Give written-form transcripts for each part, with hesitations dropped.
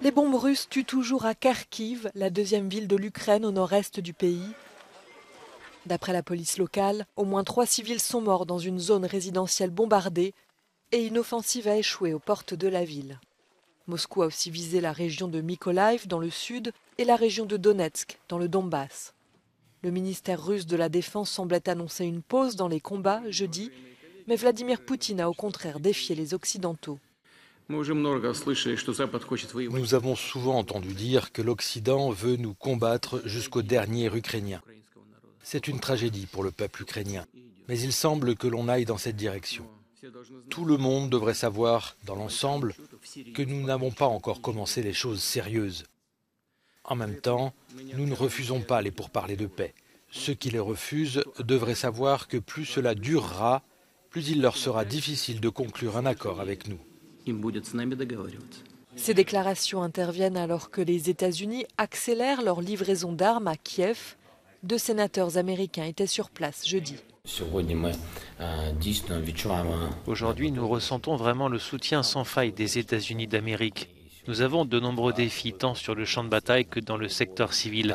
Les bombes russes tuent toujours à Kharkiv, la deuxième ville de l'Ukraine au nord-est du pays. D'après la police locale, au moins 3 civils sont morts dans une zone résidentielle bombardée et une offensive a échoué aux portes de la ville. Moscou a aussi visé la région de Mykolaïv dans le sud et la région de Donetsk dans le Donbass. Le ministère russe de la Défense semblait annoncer une pause dans les combats jeudi, mais Vladimir Poutine a au contraire défié les Occidentaux. Nous avons souvent entendu dire que l'Occident veut nous combattre jusqu'au dernier Ukrainien. C'est une tragédie pour le peuple ukrainien, mais il semble que l'on aille dans cette direction. Tout le monde devrait savoir, dans l'ensemble, que nous n'avons pas encore commencé les choses sérieuses. En même temps, nous ne refusons pas les pourparlers de paix. Ceux qui les refusent devraient savoir que plus cela durera, plus il leur sera difficile de conclure un accord avec nous. Ces déclarations interviennent alors que les États-Unis accélèrent leur livraison d'armes à Kiev. 2 sénateurs américains étaient sur place jeudi. Aujourd'hui, nous ressentons vraiment le soutien sans faille des États-Unis d'Amérique. Nous avons de nombreux défis tant sur le champ de bataille que dans le secteur civil.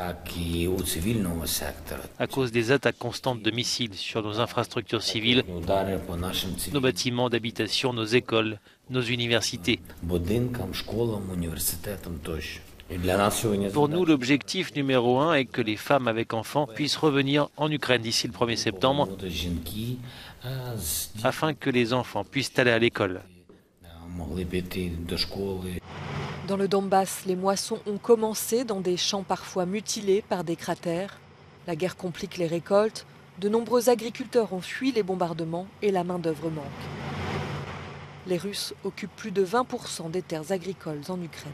À cause des attaques constantes de missiles sur nos infrastructures civiles, nos bâtiments d'habitation, nos écoles, nos universités. Pour nous, l'objectif numéro 1 est que les femmes avec enfants puissent revenir en Ukraine d'ici le 1er septembre afin que les enfants puissent aller à l'école. Dans le Donbass, les moissons ont commencé dans des champs parfois mutilés par des cratères. La guerre complique les récoltes. De nombreux agriculteurs ont fui les bombardements et la main-d'œuvre manque. Les Russes occupent plus de 20% des terres agricoles en Ukraine.